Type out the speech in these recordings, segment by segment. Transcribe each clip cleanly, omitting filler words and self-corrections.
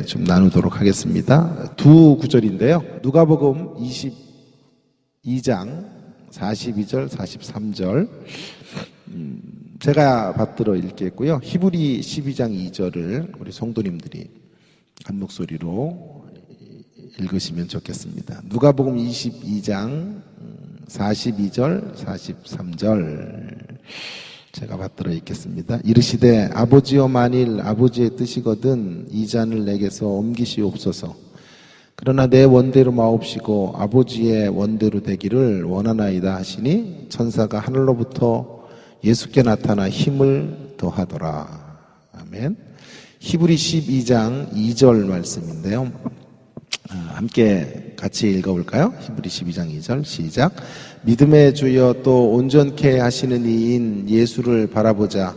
좀 나누도록 하겠습니다. 두 구절인데요. 누가복음 22장 42절, 43절 제가 받들어 읽겠고요. 히브리 12장 2절을 우리 성도님들이 한 목소리로 읽으시면 좋겠습니다. 누가복음 22장 42절, 43절 제가 받들어 읽겠습니다. 이르시되 아버지여 만일 아버지의 뜻이거든 이 잔을 내게서 옮기시옵소서. 그러나 내 원대로 마옵시고 아버지의 원대로 되기를 원하나이다 하시니 천사가 하늘로부터 예수께 나타나 힘을 더하더라. 아멘. 히브리 12장 2절 말씀인데요. 함께 같이 읽어볼까요? 히브리 12장 2절 시작. 믿음의 주여 또 온전케 하시는 이인 예수를 바라보자.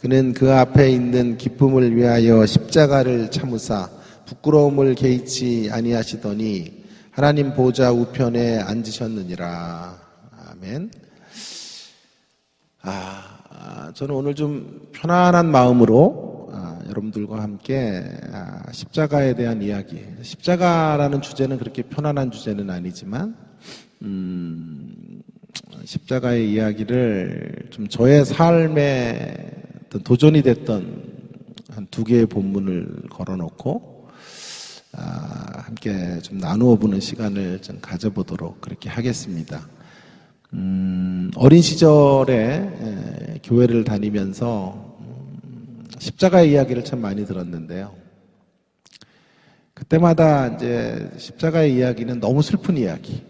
그는 그 앞에 있는 기쁨을 위하여 십자가를 참으사 부끄러움을 개의치 아니하시더니 하나님 보좌 우편에 앉으셨느니라. 아멘. 저는 오늘 좀 편안한 마음으로 여러분들과 함께 십자가에 대한 이야기. 십자가라는 주제는 그렇게 편안한 주제는 아니지만 십자가의 이야기를 좀 저의 삶에 어떤 도전이 됐던 한 두 개의 본문을 걸어놓고 함께 좀 나누어 보는 시간을 좀 가져보도록 그렇게 하겠습니다. 어린 시절에 교회를 다니면서 십자가의 이야기를 참 많이 들었는데요. 그때마다 이제 십자가의 이야기는 너무 슬픈 이야기.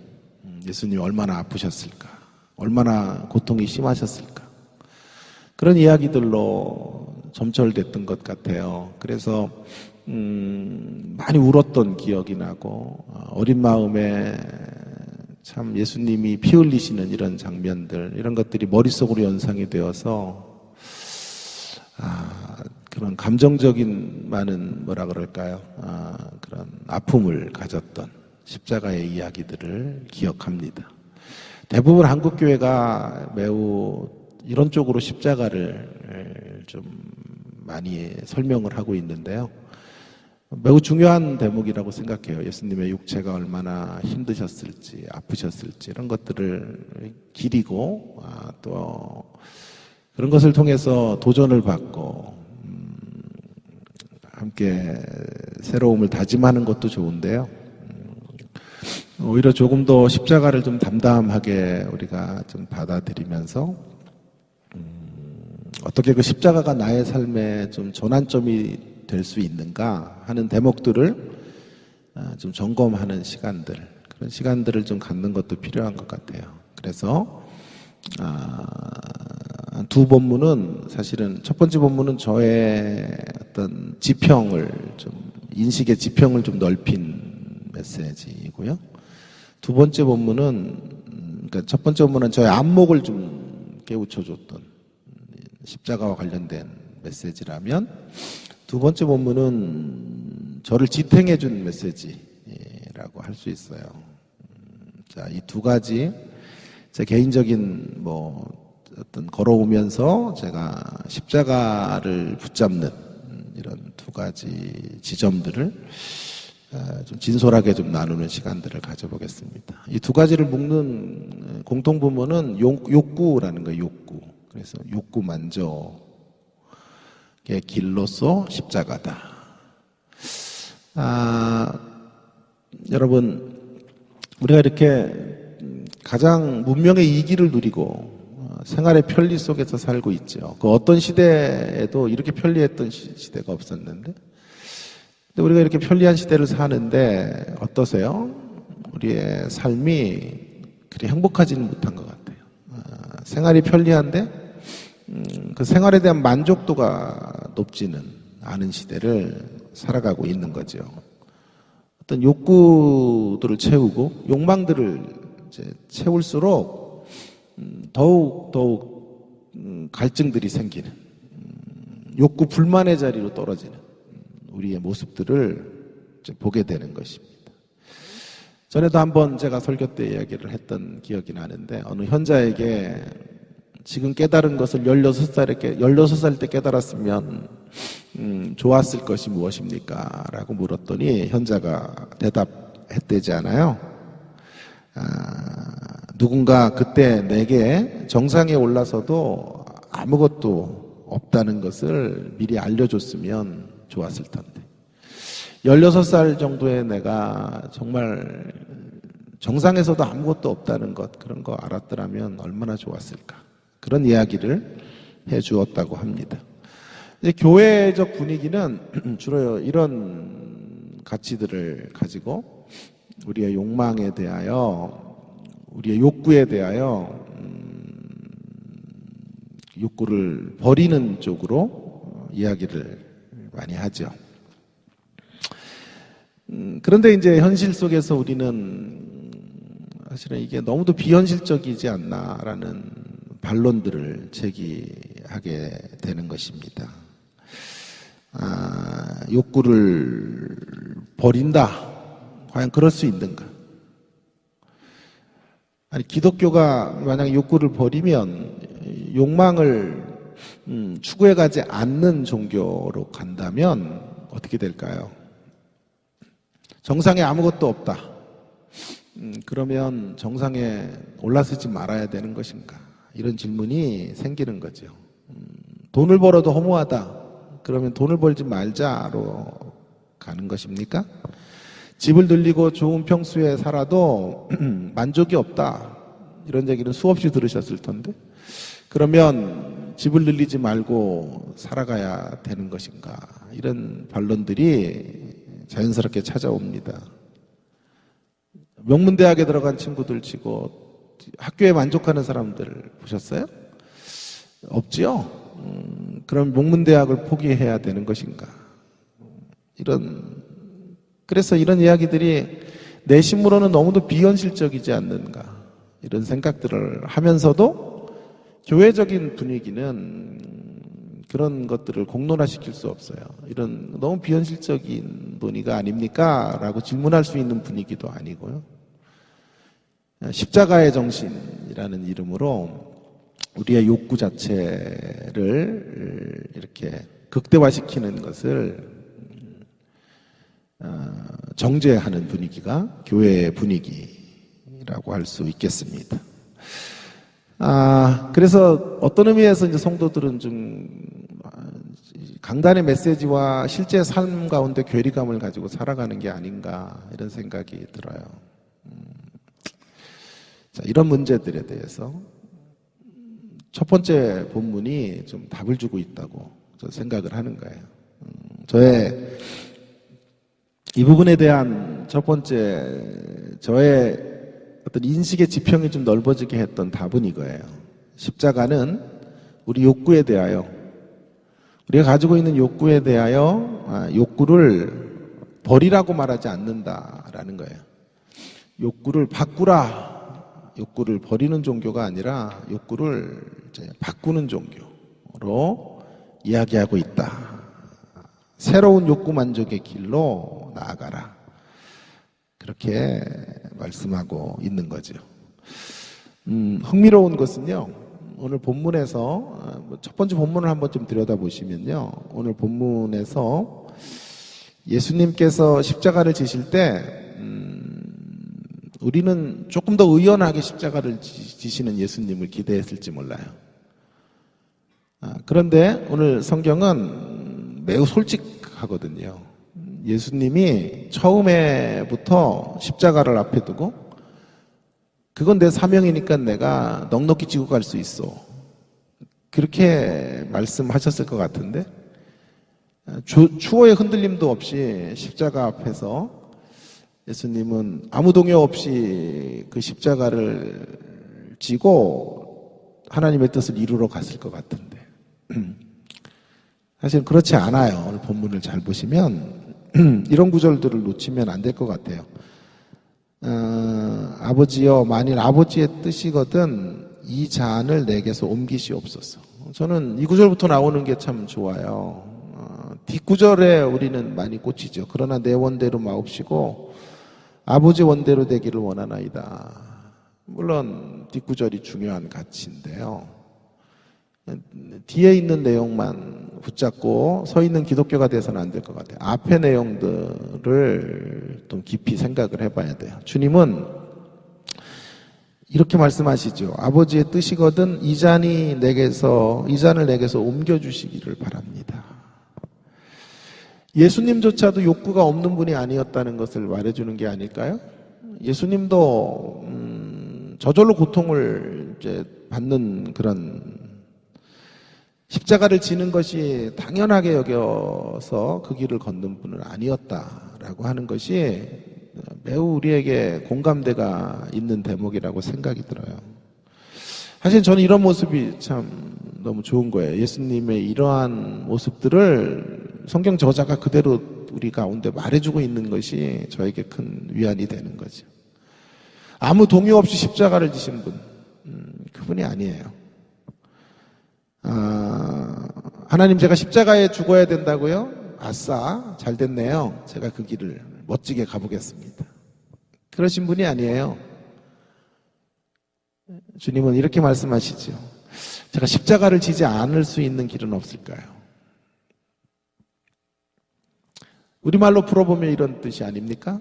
예수님이 얼마나 아프셨을까? 얼마나 고통이 심하셨을까? 그런 이야기들로 점철됐던 것 같아요. 그래서 많이 울었던 기억이 나고 어린 마음에 참 예수님이 피 흘리시는 이런 장면들, 이런 것들이 머릿속으로 연상이 되어서 그런 감정적인 많은 뭐라 그럴까요? 그런 아픔을 가졌던 십자가의 이야기들을 기억합니다. 대부분 한국교회가 매우 이런 쪽으로 십자가를 좀 많이 설명을 하고 있는데요. 매우 중요한 대목이라고 생각해요. 예수님의 육체가 얼마나 힘드셨을지, 아프셨을지 이런 것들을 기리고 또 그런 것을 통해서 도전을 받고 함께 새로움을 다짐하는 것도 좋은데요. 오히려 조금 더 십자가를 좀 담담하게 우리가 좀 받아들이면서 어떻게 그 십자가가 나의 삶에 좀 전환점이 될 수 있는가 하는 대목들을 좀 점검하는 시간들, 그런 시간들을 좀 갖는 것도 필요한 것 같아요. 그래서 두 본문은 사실은 첫 번째 본문은 저의 어떤 지평을 좀 인식의 지평을 좀 넓힌 메시지이고요. 두 번째 본문은 그러니까 첫 번째 본문은 저의 안목을 좀 깨우쳐줬던 십자가와 관련된 메시지라면 두 번째 본문은 저를 지탱해준 메시지라고 할 수 있어요. 자, 이 두 가지 제 개인적인 어떤 걸어오면서 제가 십자가를 붙잡는 이런 두 가지 지점들을 좀 진솔하게 좀 나누는 시간들을 가져보겠습니다. 이 두 가지를 묶는 공통 부분은 욕구라는 거예요. 욕구. 그래서 욕구 만족의 길로서 십자가다. 여러분, 우리가 이렇게 가장 문명의 이기를 누리고 생활의 편리 속에서 살고 있죠. 그 어떤 시대에도 이렇게 편리했던 시대가 없었는데, 근데 우리가 이렇게 편리한 시대를 사는데 어떠세요? 우리의 삶이 그리 행복하지는 못한 것 같아요. 생활이 편리한데 그 생활에 대한 만족도가 높지는 않은 시대를 살아가고 있는 거죠. 어떤 욕구들을 채우고 욕망들을 이제 채울수록 더욱 갈증들이 생기는 욕구 불만의 자리로 떨어지는 우리의 모습들을 이제 보게 되는 것입니다. 전에도 한번 제가 설교 때 이야기를 했던 기억이 나는데 어느 현자에게 지금 깨달은 것을 16살 때 깨달았으면 좋았을 것이 무엇입니까? 라고 물었더니 현자가 대답했대잖아요. 누군가 그때 내게 정상에 올라서도 아무것도 없다는 것을 미리 알려줬으면 좋았을 텐데 16살 정도의 내가 정말 정상에서도 아무것도 없다는 것, 그런 거 알았더라면 얼마나 좋았을까. 그런 이야기를 해 주었다고 합니다. 이제 교회적 분위기는 주로 이런 가치들을 가지고 우리의 욕망에 대하여, 우리의 욕구에 대하여 욕구를 버리는 쪽으로 이야기를 많이 하죠. 그런데 이제 현실 속에서 우리는 사실은 이게 너무도 비현실적이지 않나라는 반론들을 제기하게 되는 것입니다. 욕구를 버린다. 과연 그럴 수 있는가? 아니, 기독교가 만약에 욕구를 버리면 욕망을 추구해가지 않는 종교로 간다면 어떻게 될까요? 정상에 아무것도 없다. 그러면 정상에 올라서지 말아야 되는 것인가? 이런 질문이 생기는 거죠. 돈을 벌어도 허무하다. 그러면 돈을 벌지 말자로 가는 것입니까? 집을 늘리고 좋은 평수에 살아도 만족이 없다. 이런 얘기는 수없이 들으셨을 텐데. 그러면 집을 늘리지 말고 살아가야 되는 것인가? 이런 반론들이 자연스럽게 찾아옵니다. 명문대학에 들어간 친구들 치고 학교에 만족하는 사람들 보셨어요? 없지요? 그럼 명문대학을 포기해야 되는 것인가? 그래서 이런 이야기들이 내심으로는 너무도 비현실적이지 않는가? 이런 생각들을 하면서도 교회적인 분위기는 그런 것들을 공론화시킬 수 없어요. 이런 너무 비현실적인 논의가 아닙니까? 라고 질문할 수 있는 분위기도 아니고요. 십자가의 정신이라는 이름으로 우리의 욕구 자체를 이렇게 극대화시키는 것을 정죄하는 분위기가 교회의 분위기라고 할 수 있겠습니다. 그래서 어떤 의미에서 이제 성도들은 좀 강단의 메시지와 실제 삶 가운데 괴리감을 가지고 살아가는 게 아닌가 이런 생각이 들어요. 자, 이런 문제들에 대해서 첫 번째 본문이 좀 답을 주고 있다고 저 생각을 하는 거예요. 저의 이 부분에 대한 첫 번째 저의 어떤 인식의 지평이 좀 넓어지게 했던 답은 이거예요. 십자가는 우리 욕구에 대하여, 우리가 가지고 있는 욕구에 대하여 욕구를 버리라고 말하지 않는다라는 거예요. 욕구를 바꾸라. 욕구를 버리는 종교가 아니라 욕구를 이제 바꾸는 종교로 이야기하고 있다. 새로운 욕구 만족의 길로 나아가라. 그렇게 말씀하고 있는 거죠. 흥미로운 것은요, 오늘 본문에서, 첫 번째 본문을 한번 좀 들여다보시면요, 오늘 본문에서 예수님께서 십자가를 지실 때, 우리는 조금 더 의연하게 십자가를 지시는 예수님을 기대했을지 몰라요. 그런데 오늘 성경은 매우 솔직하거든요. 예수님이 처음에부터 십자가를 앞에 두고 그건 내 사명이니까 내가 넉넉히 지고 갈 수 있어. 그렇게 말씀하셨을 것 같은데 추호의 흔들림도 없이 십자가 앞에서 예수님은 아무 동요 없이 그 십자가를 지고 하나님의 뜻을 이루러 갔을 것 같은데 사실 그렇지 않아요. 오늘 본문을 잘 보시면 이런 구절들을 놓치면 안 될 것 같아요. 아버지여, 만일 아버지의 뜻이거든 이 잔을 내게서 옮기시옵소서. 저는 이 구절부터 나오는 게 참 좋아요. 뒷구절에 우리는 많이 꽂히죠. 그러나 내 원대로 마옵시고 아버지 원대로 되기를 원하나이다. 물론 뒷구절이 중요한 가치인데요. 뒤에 있는 내용만 붙잡고 서 있는 기독교가 돼서는 안 될 것 같아요. 앞의 내용들을 좀 깊이 생각을 해봐야 돼요. 주님은 이렇게 말씀하시죠. 아버지의 뜻이거든 이 잔을 내게서 옮겨주시기를 바랍니다. 예수님조차도 욕구가 없는 분이 아니었다는 것을 말해주는 게 아닐까요? 예수님도 저절로 고통을 이제 받는 그런 십자가를 지는 것이 당연하게 여겨서 그 길을 걷는 분은 아니었다라고 하는 것이 매우 우리에게 공감대가 있는 대목이라고 생각이 들어요. 사실 저는 이런 모습이 참 너무 좋은 거예요. 예수님의 이러한 모습들을 성경 저자가 그대로 우리 가운데 말해주고 있는 것이 저에게 큰 위안이 되는 거죠. 아무 동요 없이 십자가를 지신 분, 그분이 아니에요. 하나님 제가 십자가에 죽어야 된다고요? 아싸, 잘 됐네요. 제가 그 길을 멋지게 가보겠습니다. 그러신 분이 아니에요. 주님은 이렇게 말씀하시죠. 제가 십자가를 지지 않을 수 있는 길은 없을까요? 우리말로 풀어보면 이런 뜻이 아닙니까?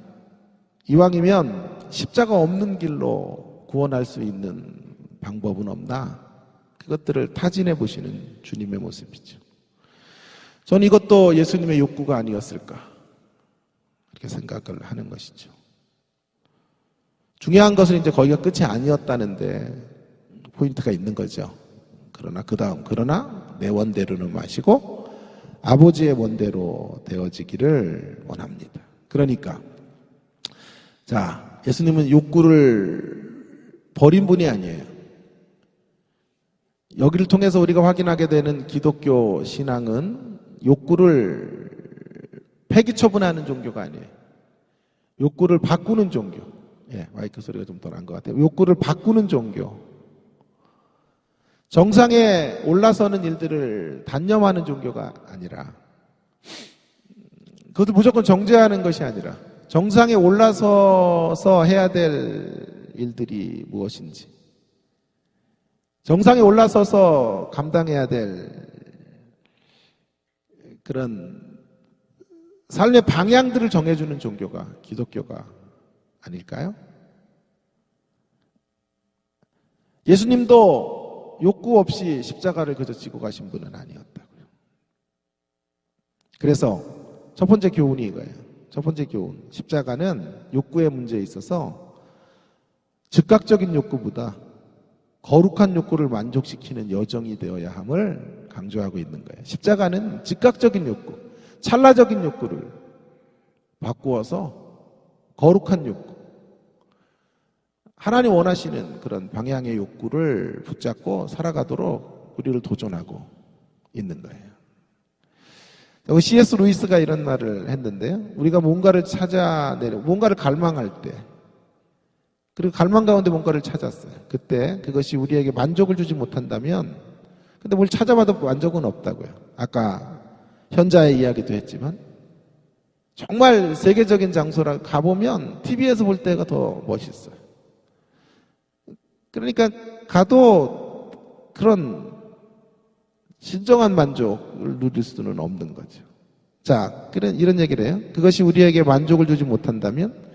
이왕이면 십자가 없는 길로 구원할 수 있는 방법은 없나? 그것들을 타진해 보시는 주님의 모습이죠. 전 이것도 예수님의 욕구가 아니었을까? 그렇게 생각을 하는 것이죠. 중요한 것은 이제 거기가 끝이 아니었다는데 포인트가 있는 거죠. 그러나 내 원대로는 마시고 아버지의 원대로 되어지기를 원합니다. 그러니까 자, 예수님은 욕구를 버린 분이 아니에요. 여기를 통해서 우리가 확인하게 되는 기독교 신앙은 욕구를 폐기 처분하는 종교가 아니에요. 욕구를 바꾸는 종교. 예, 마이크 소리가 좀 덜 난 것 같아요. 욕구를 바꾸는 종교. 정상에 올라서는 일들을 단념하는 종교가 아니라, 그것도 무조건 정죄하는 것이 아니라 정상에 올라서서 해야 될 일들이 무엇인지, 정상에 올라서서 감당해야 될 그런 삶의 방향들을 정해주는 종교가 기독교가 아닐까요? 예수님도 욕구 없이 십자가를 그저 지고 가신 분은 아니었다고요. 그래서 첫 번째 교훈이 이거예요. 첫 번째 교훈. 십자가는 욕구의 문제에 있어서 즉각적인 욕구보다 거룩한 욕구를 만족시키는 여정이 되어야 함을 강조하고 있는 거예요. 십자가는 즉각적인 욕구, 찰나적인 욕구를 바꾸어서 거룩한 욕구, 하나님 원하시는 그런 방향의 욕구를 붙잡고 살아가도록 우리를 도전하고 있는 거예요. C.S. 루이스가 이런 말을 했는데요. 우리가 뭔가를 뭔가를 갈망할 때, 그리고 갈망 가운데 뭔가를 찾았어요. 그때 그것이 우리에게 만족을 주지 못한다면, 근데 뭘 찾아봐도 만족은 없다고요. 아까 현자의 이야기도 했지만, 정말 세계적인 장소라 가보면 TV에서 볼 때가 더 멋있어요. 그러니까 가도 그런 진정한 만족을 누릴 수는 없는 거죠. 자, 이런 얘기를 해요. 그것이 우리에게 만족을 주지 못한다면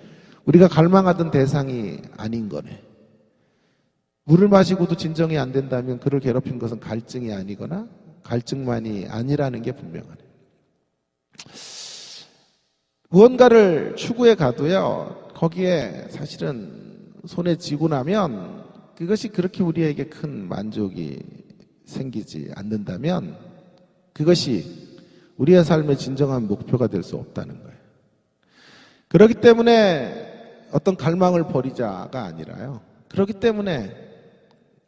우리가 갈망하던 대상이 아닌 거네. 물을 마시고도 진정이 안 된다면 그를 괴롭힌 것은 갈증이 아니거나 갈증만이 아니라는 게 분명하네. 무언가를 추구해 가도요, 거기에 사실은 손에 쥐고 나면 그것이 그렇게 우리에게 큰 만족이 생기지 않는다면 그것이 우리의 삶의 진정한 목표가 될 수 없다는 거예요. 그렇기 때문에 어떤 갈망을 버리자가 아니라요. 그렇기 때문에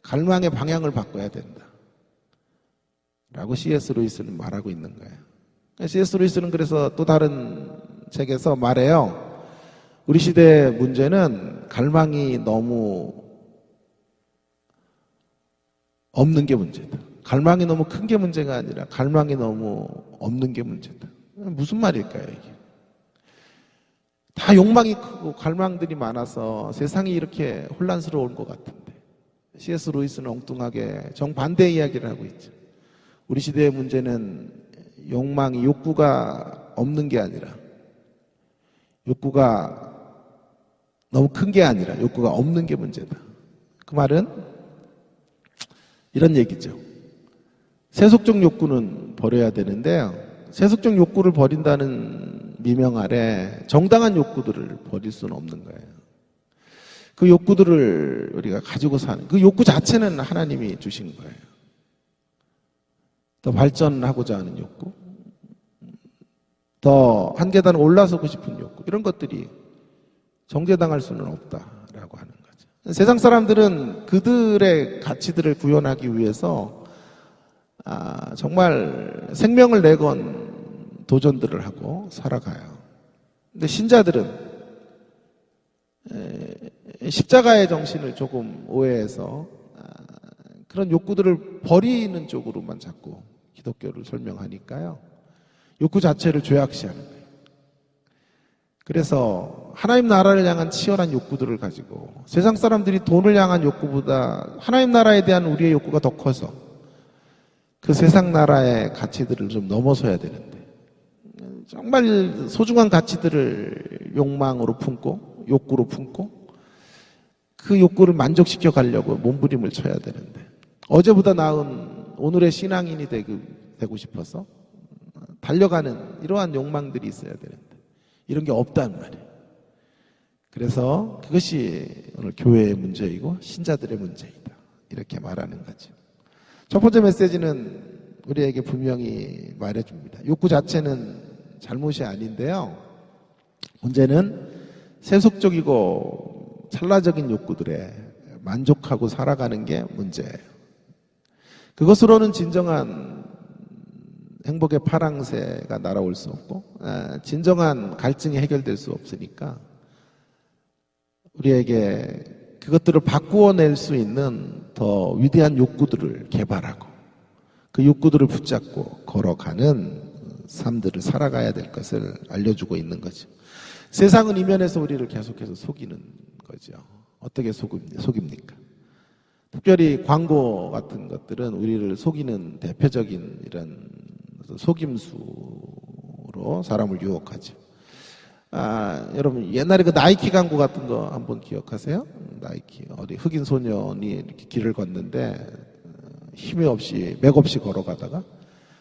갈망의 방향을 바꿔야 된다. 라고 C.S. 루이스는 말하고 있는 거예요. C.S. 루이스는 그래서 또 다른 책에서 말해요. 우리 시대의 문제는 갈망이 너무 없는 게 문제다. 갈망이 너무 큰 게 문제가 아니라 갈망이 너무 없는 게 문제다. 무슨 말일까요, 이게? 다 욕망이 크고 갈망들이 많아서 세상이 이렇게 혼란스러운 것 같은데 C.S. 루이스는 엉뚱하게 정반대 이야기를 하고 있죠. 우리 시대의 문제는 욕망이 욕구가 없는 게 아니라 욕구가 너무 큰 게 아니라 욕구가 없는 게 문제다. 그 말은 이런 얘기죠. 세속적 욕구는 버려야 되는데요. 세속적 욕구를 버린다는 미명 아래 정당한 욕구들을 버릴 수는 없는 거예요. 그 욕구들을 우리가 가지고 사는, 그 욕구 자체는 하나님이 주신 거예요. 더 발전하고자 하는 욕구, 더 한 계단 올라서고 싶은 욕구, 이런 것들이 정죄당할 수는 없다라고 하는 거죠. 세상 사람들은 그들의 가치들을 구현하기 위해서 정말 생명을 내건 도전들을 하고 살아가요. 근데 신자들은 십자가의 정신을 조금 오해해서 그런 욕구들을 버리는 쪽으로만 자꾸 기독교를 설명하니까요. 욕구 자체를 죄악시하는 거예요. 그래서 하나님 나라를 향한 치열한 욕구들을 가지고 세상 사람들이 돈을 향한 욕구보다 하나님 나라에 대한 우리의 욕구가 더 커서 그 세상 나라의 가치들을 좀 넘어서야 되는데 정말 소중한 가치들을 욕망으로 품고 욕구로 품고 그 욕구를 만족시켜 가려고 몸부림을 쳐야 되는데 어제보다 나은 오늘의 신앙인이 되고 싶어서 달려가는 이러한 욕망들이 있어야 되는데 이런 게 없단 말이에요. 그래서 그것이 오늘 교회의 문제이고 신자들의 문제이다. 이렇게 말하는 거죠. 첫 번째 메시지는 우리에게 분명히 말해줍니다. 욕구 자체는 잘못이 아닌데요. 문제는 세속적이고 찰나적인 욕구들에 만족하고 살아가는 게 문제예요. 그것으로는 진정한 행복의 파랑새가 날아올 수 없고 진정한 갈증이 해결될 수 없으니까 우리에게 그것들을 바꾸어낼 수 있는 더 위대한 욕구들을 개발하고 그 욕구들을 붙잡고 걸어가는 삶들을 살아가야 될 것을 알려주고 있는 거죠. 세상은 이면에서 우리를 계속해서 속이는 거죠. 어떻게 속입니까? 특별히 광고 같은 것들은 우리를 속이는 대표적인 이런 속임수로 사람을 유혹하죠. 여러분 옛날에 그 나이키 광고 같은 거 한번 기억하세요? 나이키 어디 흑인 소년이 이렇게 길을 걷는데 힘이 없이 맥없이 걸어가다가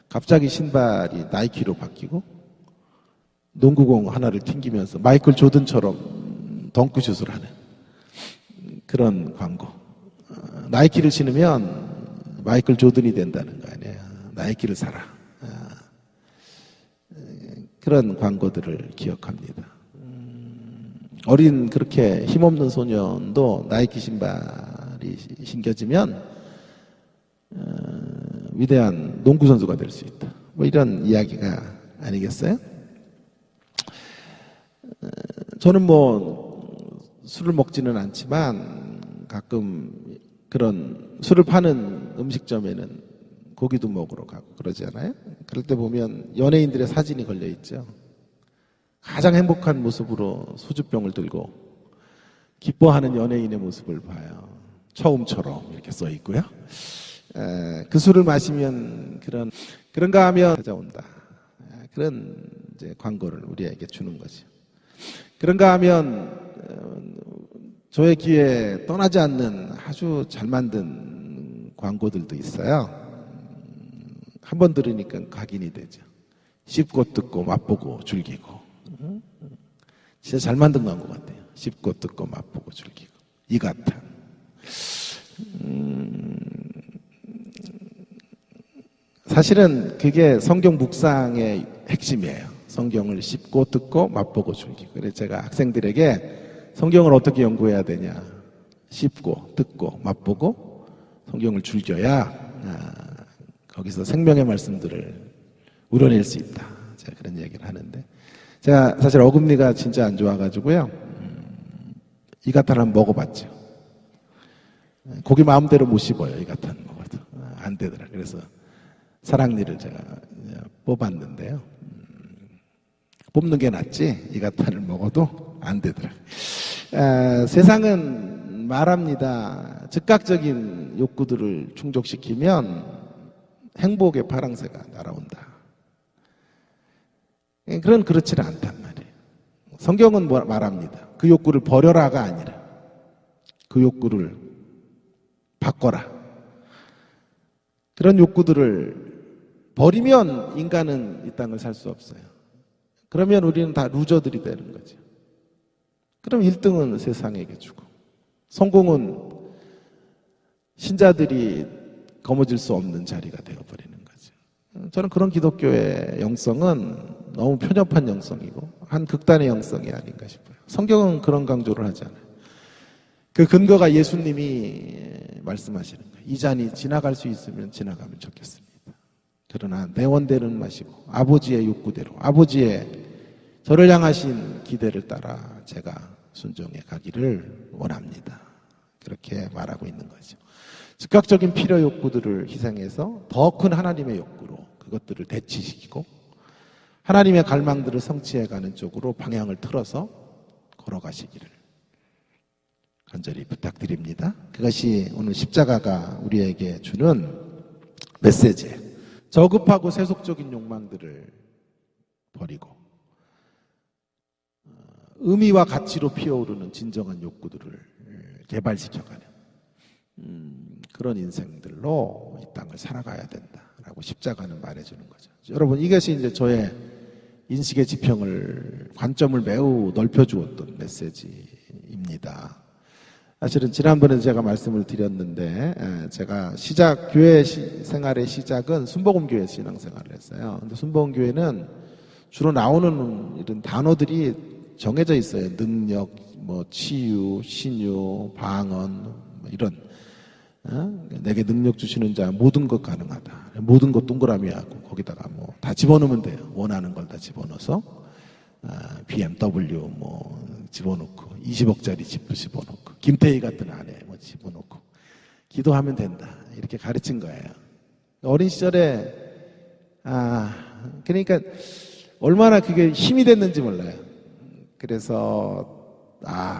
갑자기 신발이 나이키로 바뀌고 농구공 하나를 튕기면서 마이클 조던처럼 덩크슛을 하는 그런 광고. 나이키를 신으면 마이클 조던이 된다는 거 아니에요. 나이키를 사라. 그런 광고들을 기억합니다. 어린 그렇게 힘없는 소년도 나이키 신발이 신겨지면 위대한 농구 선수가 될 수 있다. 뭐 이런 이야기가 아니겠어요? 저는 뭐 술을 먹지는 않지만 가끔 그런 술을 파는 음식점에는 고기도 먹으러 가고 그러잖아요. 그럴 때 보면 연예인들의 사진이 걸려 있죠. 가장 행복한 모습으로 소주병을 들고 기뻐하는 연예인의 모습을 봐요. 처음처럼 이렇게 써 있고요. 그 술을 마시면 그런가 하면 찾아온다. 그런 이제 광고를 우리에게 주는 거죠. 그런가 하면 저의 귀에 떠나지 않는 아주 잘 만든 광고들도 있어요. 한번 들으니까 각인이 되죠. 씹고 뜯고 맛보고 즐기고. 진짜 잘 만든 광고 같아요. 씹고 뜯고 맛보고 즐기고. 이같아. 사실은 그게 성경 묵상의 핵심이에요. 성경을 씹고 뜯고 맛보고 즐기고. 그래서 제가 학생들에게 성경을 어떻게 연구해야 되냐. 씹고 뜯고 맛보고 성경을 즐겨야 거기서 생명의 말씀들을 우려낼 수 있다. 제가 그런 얘기를 하는데 제가 사실 어금니가 진짜 안 좋아가지고요. 이가탄 한번 먹어봤죠. 고기 마음대로 못 씹어요. 이가탄 먹어도 안 되더라. 그래서 사랑니를 제가 뽑았는데요. 뽑는 게 낫지 이가탄을 먹어도 안 되더라. 세상은 말합니다. 즉각적인 욕구들을 충족시키면 행복의 파랑새가 날아온다. 그런 그렇지는 않단 말이에요. 성경은 말합니다. 그 욕구를 버려라가 아니라 그 욕구를 바꿔라. 그런 욕구들을 버리면 인간은 이 땅을 살 수 없어요. 그러면 우리는 다 루저들이 되는 거죠. 그럼 1등은 세상에게 주고 성공은 신자들이 거머쥘 수 없는 자리가 되어버리는 거죠. 저는 그런 기독교의 영성은 너무 편협한 영성이고 한 극단의 영성이 아닌가 싶어요. 성경은 그런 강조를 하지 않아요. 그 근거가 예수님이 말씀하시는 거예요. 이 잔이 지나갈 수 있으면 지나가면 좋겠습니다. 그러나 내 원대는 마시고 아버지의 욕구대로 아버지의 저를 향하신 기대를 따라 제가 순종해 가기를 원합니다. 그렇게 말하고 있는 거죠. 즉각적인 필요 욕구들을 희생해서 더 큰 하나님의 욕구로 그것들을 대치시키고 하나님의 갈망들을 성취해가는 쪽으로 방향을 틀어서 걸어가시기를 간절히 부탁드립니다. 그것이 오늘 십자가가 우리에게 주는 메시지예요. 저급하고 세속적인 욕망들을 버리고 의미와 가치로 피어오르는 진정한 욕구들을 개발시켜가는 그런 인생들로 이 땅을 살아가야 된다라고 십자가는 말해주는 거죠. 여러분, 이것이 이제 저의 인식의 지평을 관점을 매우 넓혀주었던 메시지입니다. 사실은 지난번에 제가 말씀을 드렸는데 제가 교회 생활의 시작은 순복음교회 신앙생활을 했어요. 근데 순복음교회는 주로 나오는 이런 단어들이 정해져 있어요. 능력, 치유, 신유, 방언, 이런. 내게 능력 주시는 자 모든 것 가능하다. 모든 것 동그라미 하고 거기다가 다 집어넣으면 돼요. 원하는 걸 다 집어넣어서 BMW 집어넣고 20억짜리 집도 집어넣고 김태희 같은 아내 집어넣고 기도하면 된다. 이렇게 가르친 거예요. 어린 시절에 그러니까 얼마나 그게 힘이 됐는지 몰라요. 그래서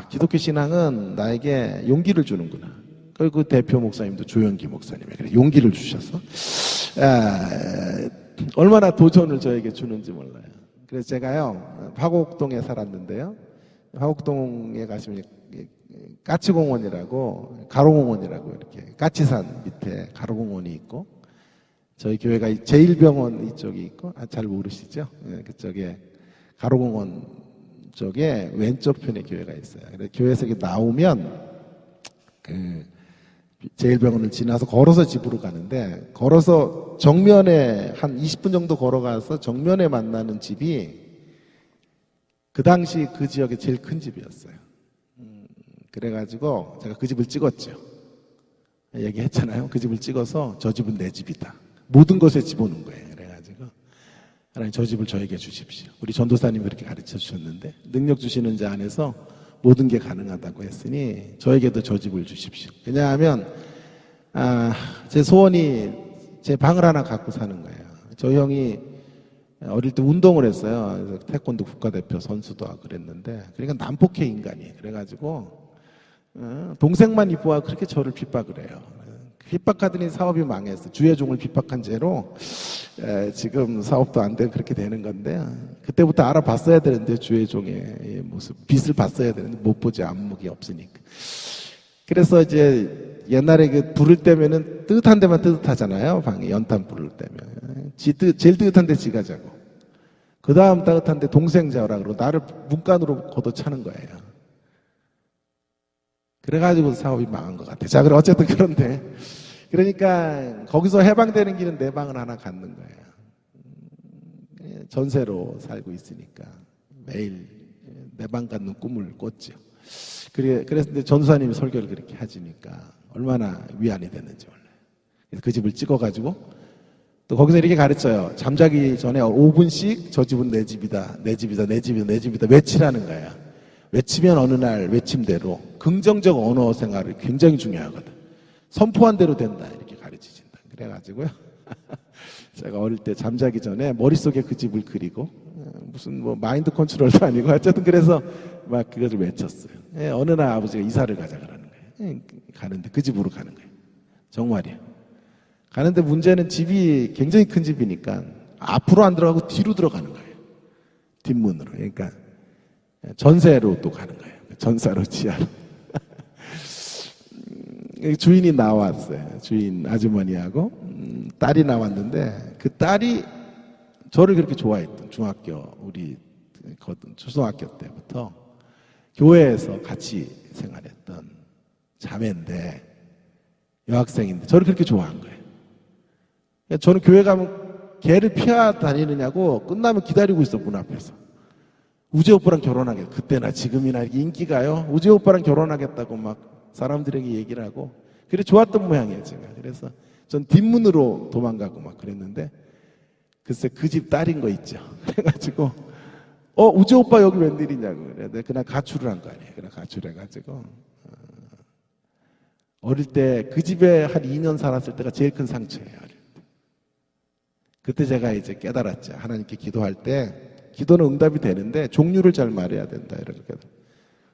기독교 신앙은 나에게 용기를 주는구나. 그 대표 목사님도 조영기 목사님이 그래 용기를 주셔서 얼마나 도전을 저에게 주는지 몰라요. 그래서 제가요 화곡동에 살았는데요. 화곡동에 가시면 까치공원이라고 가로공원이라고 이렇게 까치산 밑에 가로공원이 있고 저희 교회가 제1병원 이쪽이 있고 잘 모르시죠? 그쪽에 가로공원 쪽에 왼쪽 편에 교회가 있어요. 그래서 교회에서 나오면 제1병원을 지나서 걸어서 집으로 가는데 걸어서 정면에 한 20분 정도 걸어가서 정면에 만나는 집이 그 당시 그 지역의 제일 큰 집이었어요. 그래가지고 제가 그 집을 찍었죠. 얘기했잖아요. 그 집을 찍어서 저 집은 내 집이다. 모든 것에 집어넣은 거예요. 그래가지고 하나님 저 집을 저에게 주십시오. 우리 전도사님이 그렇게 가르쳐 주셨는데 능력 주시는 자 안에서 모든 게 가능하다고 했으니 저에게도 저 집을 주십시오. 왜냐하면 제 소원이 제 방을 하나 갖고 사는 거예요. 저 형이 어릴 때 운동을 했어요. 그래서 태권도 국가대표 선수도 하고 그랬는데 그러니까 난폭해 인간이. 그래가지고 동생만 이뻐하고 그렇게 저를 핍박을 해요. 핍박하더니 사업이 망했어. 주혜종을 핍박한 죄로 지금 사업도 안 되고 그렇게 되는 건데 그때부터 알아봤어야 되는데 주혜종의 모습 빚을 봤어야 되는데 못 보지 안목이 없으니까. 그래서 이제 옛날에 그 불을 때면은 뜨뜻한 데만 뜨뜻하잖아요. 방에 연탄 불을 때면 제일 뜨뜻한 데 지가 자고 그 다음 따뜻한 데 동생 자라 그러고 나를 문간으로 걷어차는 거예요. 그래가지고 사업이 망한 것 같아요. 자, 그럼 어쨌든 그런데 그러니까 거기서 해방되는 길은 내 방을 하나 갖는 거예요. 전세로 살고 있으니까 매일 내 방 갖는 꿈을 꿨죠. 그래서 이제 전도사님이 설교를 그렇게 하시니까 얼마나 위안이 됐는지 몰라요. 그래서 그 집을 찍어가지고 또 거기서 이렇게 가르쳐요. 잠자기 전에 5분씩 저 집은 내 집이다, 내 집이다, 내 집이다, 내 집이다 외치라는 거야. 외치면 어느 날 외침대로 긍정적 언어 생활이 굉장히 중요하거든. 선포한 대로 된다 이렇게 가르치신다. 그래가지고요. 제가 어릴 때 잠자기 전에 머릿속에 그 집을 그리고 무슨 마인드 컨트롤도 아니고 어쨌든 그래서 막 그것을 외쳤어요. 어느 날 아버지가 이사를 가자 그러는 거예요. 가는데 그 집으로 가는 거예요. 정말이에요. 가는데 문제는 집이 굉장히 큰 집이니까 앞으로 안 들어가고 뒤로 들어가는 거예요. 뒷문으로. 그러니까 전세로 또 가는 거예요. 전사로 지하로. 주인이 나왔어요. 주인 아주머니하고 딸이 나왔는데 그 딸이 저를 그렇게 좋아했던 중학교 우리 초등학교 때부터 교회에서 같이 생활했던 자매인데 여학생인데 저를 그렇게 좋아한 거예요. 저는 교회 가면 걔를 피하 다니느냐고 끝나면 기다리고 있어 문 앞에서. 우재 오빠랑 결혼하겠다. 그때나 지금이나 인기가요. 우재 오빠랑 결혼하겠다고 막 사람들에게 얘기를 하고 그래 좋았던 모양이에요 제가. 그래서 전 뒷문으로 도망가고 막 그랬는데 글쎄 그 집 딸인 거 있죠. 그래가지고 우재 오빠 여기 웬일이냐고 그래. 내가 그날 가출을 한 거 아니에요. 그날 가출해가지고 어릴 때 그 집에 한 2년 살았을 때가 제일 큰 상처예요. 어릴 때. 그때 제가 이제 깨달았죠. 하나님께 기도할 때 기도는 응답이 되는데 종류를 잘 말해야 된다. 이렇게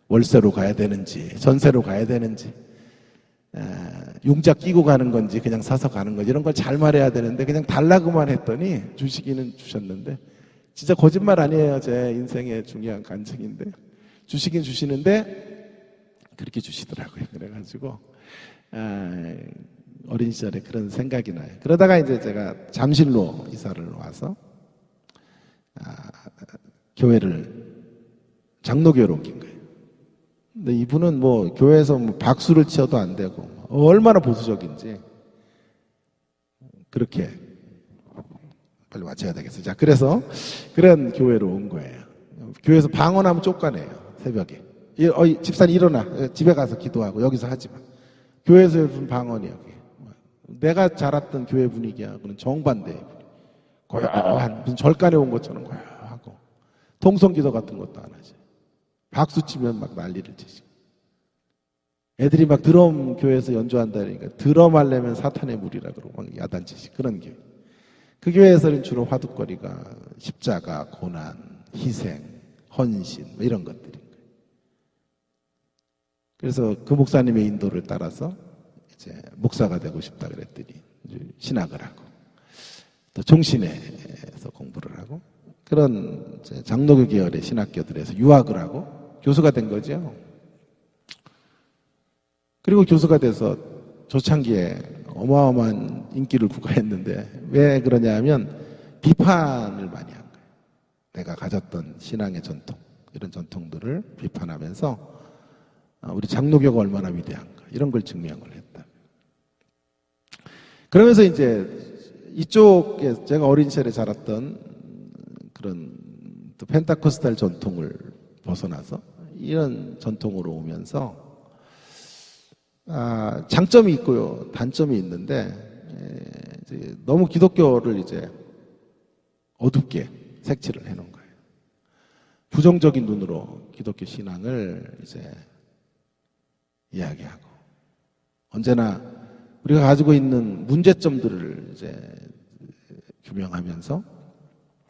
월세로 가야 되는지 전세로 가야 되는지 용자 끼고 가는 건지 그냥 사서 가는 건지 이런 걸 잘 말해야 되는데 그냥 달라고만 했더니 주시기는 주셨는데 진짜 거짓말 아니에요. 제 인생의 중요한 간증인데 주시긴 주시는데 그렇게 주시더라고요. 그래가지고 어린 시절에 그런 생각이 나요. 그러다가 이제 제가 잠실로 이사를 와서 교회를 장로교회로 옮긴 거예요. 근데 이분은 뭐 교회에서 뭐 박수를 치어도 안 되고 얼마나 보수적인지 그렇게 빨리 맞춰야 되겠어요. 자, 그래서 그런 교회로 온 거예요. 교회에서 방언하면 쫓겨내요. 새벽에. 집사님 일어나. 집에 가서 기도하고 여기서 하지 마. 교회에서 무슨 방언이야. 그게. 내가 자랐던 교회 분위기야. 그는 정반대예요. 고요한 무슨 절간에 온 것처럼 고요하고 통성기도 같은 것도 안 하지. 박수 치면 막 난리를 치시고 애들이 막 드럼 교회에서 연주한다니까 드럼 하려면 사탄의 물이라 그러고 막 야단치시 그런 교회. 그 교회에서는 주로 화두거리가 십자가, 고난, 희생, 헌신 뭐 이런 것들인 거예요. 그래서 그 목사님의 인도를 따라서 이제 목사가 되고 싶다 그랬더니 이제 신학을 하고 또 종신회에서 공부를 하고 그런 장로교 계열의 신학교들에서 유학을 하고 교수가 된 거죠. 그리고 교수가 돼서 조창기에 어마어마한 인기를 구가했는데 왜 그러냐 하면 비판을 많이 한 거예요. 내가 가졌던 신앙의 전통 이런 전통들을 비판하면서 우리 장로교가 얼마나 위대한가 이런 걸 증명을 했다. 그러면서 이제 이쪽에 제가 어린 시절에 자랐던 그런 또 펜타코스탈 전통을 벗어나서 이런 전통으로 오면서 장점이 있고요, 단점이 있는데 이제 너무 기독교를 이제 어둡게 색칠을 해놓은 거예요. 부정적인 눈으로 기독교 신앙을 이제 이야기하고 언제나 우리가 가지고 있는 문제점들을 이제 규명하면서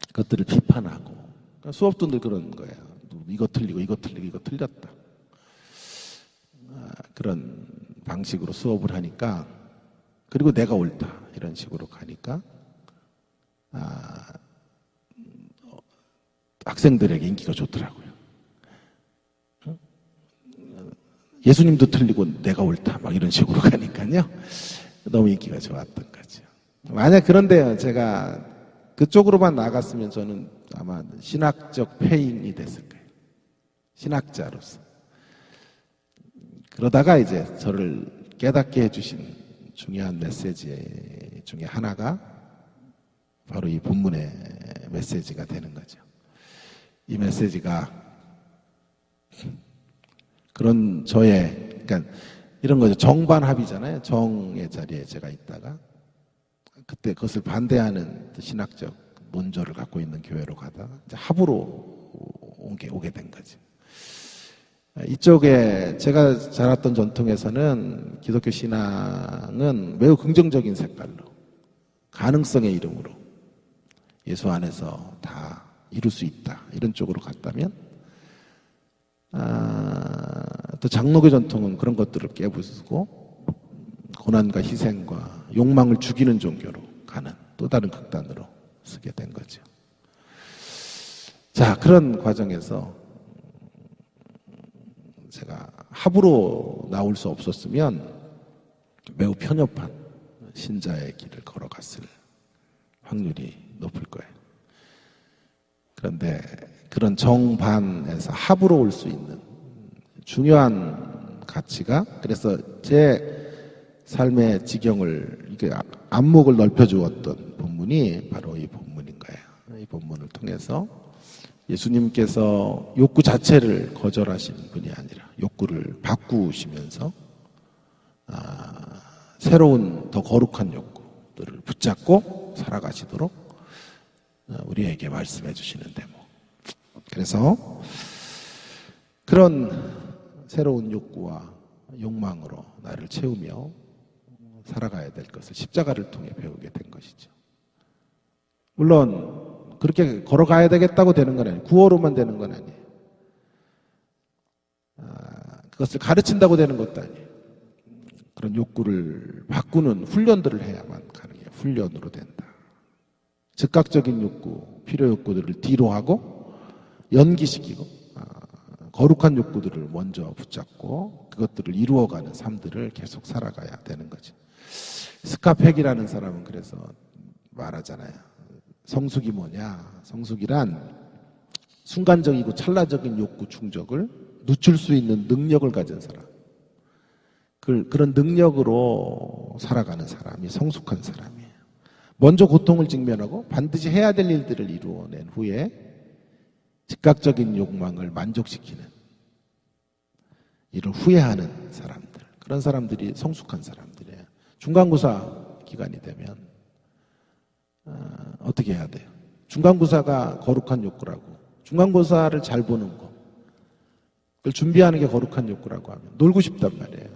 그것들을 비판하고 그러니까 수업도 늘 그런 거예요. 이거 틀리고 이거 틀리고 이거 틀렸다. 그런 방식으로 수업을 하니까 그리고 내가 옳다 이런 식으로 가니까 학생들에게 인기가 좋더라고요. 예수님도 틀리고 내가 옳다 막 이런 식으로 가니까요 너무 인기가 좋았던 거죠. 만약 그런데요 제가 그쪽으로만 나갔으면 저는 아마 신학적 폐인이 됐을 거예요. 신학자로서. 그러다가 이제 저를 깨닫게 해주신 중요한 메시지 중에 하나가 바로 이 본문의 메시지가 되는 거죠. 이 메시지가 그런 저의 그러니까 이런 거죠. 정반합이잖아요. 정의 자리에 제가 있다가 그때 그것을 반대하는 신학적 논조를 갖고 있는 교회로 가다가 이제 합으로 오게 된 거죠. 이쪽에 제가 자랐던 전통에서는 기독교 신앙은 매우 긍정적인 색깔로 가능성의 이름으로 예수 안에서 다 이룰 수 있다 이런 쪽으로 갔다면 또 장로교 전통은 그런 것들을 깨부수고 고난과 희생과 욕망을 죽이는 종교로 가는 또 다른 극단으로 쓰게 된 거죠. 자, 그런 과정에서 제가 합으로 나올 수 없었으면 매우 편협한 신자의 길을 걸어갔을 확률이 높을 거예요. 그런데 그런 정반에서 합으로 올 수 있는 중요한 가치가, 그래서 제 삶의 지경을, 이게 안목을 넓혀주었던 본문이 바로 이 본문인 거예요. 이 본문을 통해서 예수님께서 욕구 자체를 거절하신 분이 아니라 욕구를 바꾸시면서 새로운 더 거룩한 욕구들을 붙잡고 살아가시도록 우리에게 말씀해 주시는 대목. 그래서 그런 새로운 욕구와 욕망으로 나를 채우며 살아가야 될 것을 십자가를 통해 배우게 된 것이죠. 물론 그렇게 걸어가야 되겠다고 되는 건 아니에요. 구호로만 되는 건 아니에요. 그것을 가르친다고 되는 것도 아니에요. 그런 욕구를 바꾸는 훈련들을 해야만 가능해요. 훈련으로 된다. 즉각적인 욕구, 필요 욕구들을 뒤로 하고 연기시키고 거룩한 욕구들을 먼저 붙잡고 그것들을 이루어가는 삶들을 계속 살아가야 되는 거죠. 스카펙이라는 사람은 그래서 말하잖아요. 성숙이 뭐냐? 성숙이란 순간적이고 찰나적인 욕구 충족을 늦출 수 있는 능력을 가진 사람. 그런 능력으로 살아가는 사람이 성숙한 사람이에요. 먼저 고통을 직면하고 반드시 해야 될 일들을 이루어낸 후에 즉각적인 욕망을 만족시키는 일을 후회하는 사람들. 그런 사람들이 성숙한 사람들이에요. 중간고사 기간이 되면 어떻게 해야 돼요? 중간고사가 거룩한 욕구라고, 중간고사를 잘 보는 거, 그걸 준비하는 게 거룩한 욕구라고 하면 놀고 싶단 말이에요.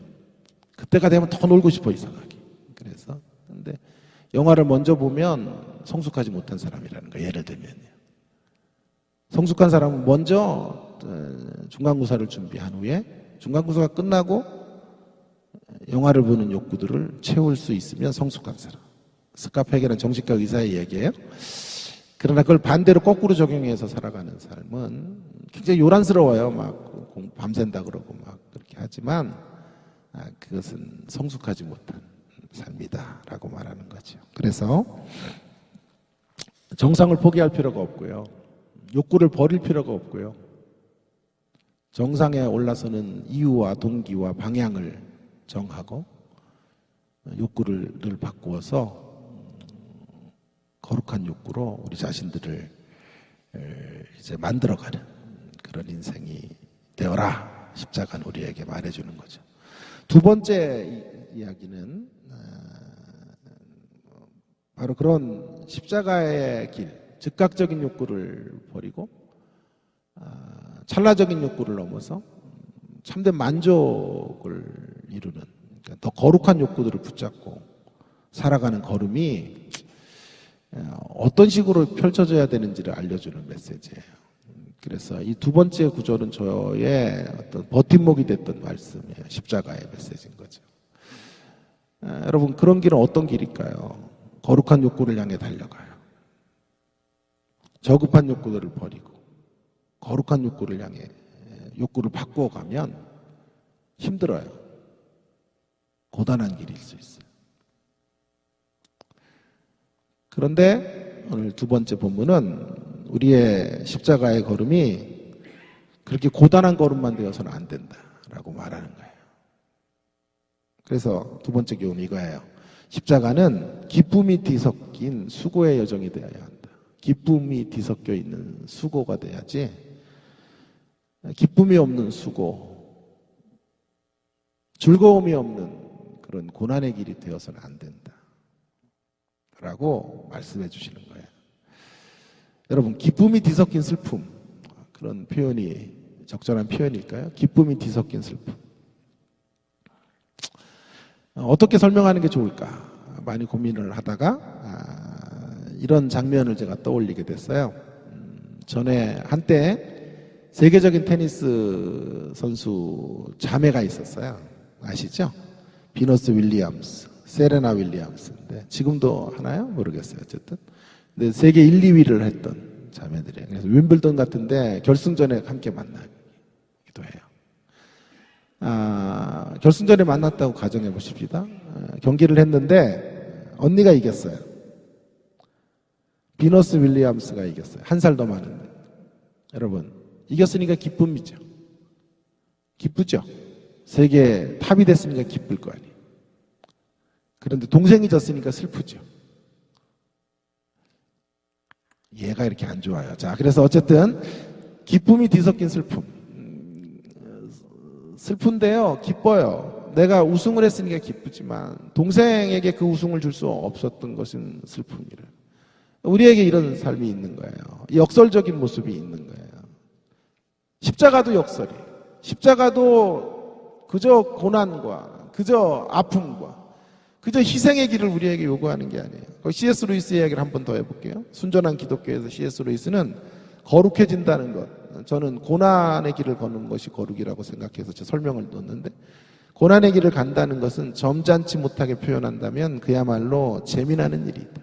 그때가 되면 더 놀고 싶어, 이상하게. 그래서 근데 영화를 먼저 보면 성숙하지 못한 사람이라는 거예요. 예를 들면요. 성숙한 사람은 먼저 중간고사를 준비한 후에 중간고사가 끝나고 영화를 보는 욕구들을 채울 수 있으면 성숙한 사람. 스카펙이라는 정신과 의사의 얘기예요. 그러나 그걸 반대로 거꾸로 적용해서 살아가는 삶은 굉장히 요란스러워요. 막 밤샌다 그러고 막 그렇게 하지만 그것은 성숙하지 못한 삶이다라고 말하는 거죠. 그래서 정상을 포기할 필요가 없고요. 욕구를 버릴 필요가 없고요. 정상에 올라서는 이유와 동기와 방향을 정하고 욕구를 늘 바꾸어서 거룩한 욕구로 우리 자신들을 이제 만들어가는 그런 인생이 되어라. 십자가는 우리에게 말해주는 거죠. 두 번째 이야기는 바로 그런 십자가의 길, 즉각적인 욕구를 버리고 찰나적인 욕구를 넘어서 참된 만족을 이루는, 그러니까 더 거룩한 욕구들을 붙잡고 살아가는 걸음이 어떤 식으로 펼쳐져야 되는지를 알려주는 메시지예요. 그래서 이 두 번째 구절은 저의 어떤 버팀목이 됐던 말씀이에요. 십자가의 메시지인 거죠. 여러분, 그런 길은 어떤 길일까요? 거룩한 욕구를 향해 달려가요. 저급한 욕구들을 버리고 거룩한 욕구를 향해 욕구를 바꾸어가면 힘들어요. 고단한 길일 수 있어요. 그런데 오늘 두 번째 본문은 우리의 십자가의 걸음이 그렇게 고단한 걸음만 되어서는 안 된다라고 말하는 거예요. 그래서 두 번째 교훈이 이거예요. 십자가는 기쁨이 뒤섞인 수고의 여정이 되어야 한다. 기쁨이 뒤섞여 있는 수고가 돼야지, 기쁨이 없는 수고, 즐거움이 없는 그런 고난의 길이 되어서는 안 된다 라고 말씀해 주시는 거예요. 여러분, 기쁨이 뒤섞인 슬픔, 그런 표현이 적절한 표현일까요? 기쁨이 뒤섞인 슬픔. 어떻게 설명하는 게 좋을까 많이 고민을 하다가 이런 장면을 제가 떠올리게 됐어요. 전에 한때 세계적인 테니스 선수 자매가 있었어요. 아시죠? 비너스 윌리엄스, 세레나 윌리엄스인데 지금도 하나요? 모르겠어요. 어쨌든. 근데 세계 1, 2위를 했던 자매들이에요. 그래서 윈블던 같은데 결승전에 함께 만나기도 해요. 결승전에 만났다고 가정해 보십시다. 경기를 했는데 언니가 이겼어요. 비너스 윌리엄스가 이겼어요. 한 살 더 많은데. 여러분, 이겼으니까 기쁨이죠. 기쁘죠? 세계 탑이 됐으니까 기쁠 거 아니에요. 그런데 동생이 졌으니까 슬프죠. 얘가 이렇게 안 좋아요. 자, 그래서 어쨌든 기쁨이 뒤섞인 슬픔. 슬픈데요, 기뻐요. 내가 우승을 했으니까 기쁘지만 동생에게 그 우승을 줄 수 없었던 것은 슬픔이래요. 우리에게 이런 삶이 있는 거예요. 역설적인 모습이 있는 거예요. 십자가도 역설이에요. 십자가도 그저 고난과 그저 아픔과 그저 희생의 길을 우리에게 요구하는 게 아니에요. C.S. 루이스 이야기를 한 번 더 해볼게요. 순전한 기독교에서 C.S. 루이스는 거룩해진다는 것, 저는 고난의 길을 걷는 것이 거룩이라고 생각해서 제 설명을 넣었는데, 고난의 길을 간다는 것은 점잖지 못하게 표현한다면 그야말로 재미나는 일이다.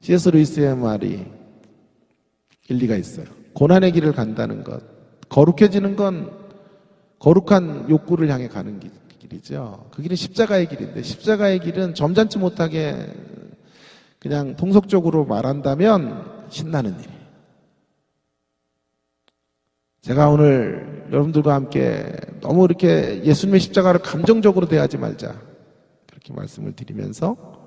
C.S. 루이스의 말이 일리가 있어요. 고난의 길을 간다는 것, 거룩해지는 건 거룩한 욕구를 향해 가는 길이죠. 그 길은 십자가의 길인데, 십자가의 길은 점잖지 못하게 그냥 통속적으로 말한다면 신나는 일이에요. 제가 오늘 여러분들과 함께 너무 이렇게 예수님의 십자가를 감정적으로 대하지 말자, 그렇게 말씀을 드리면서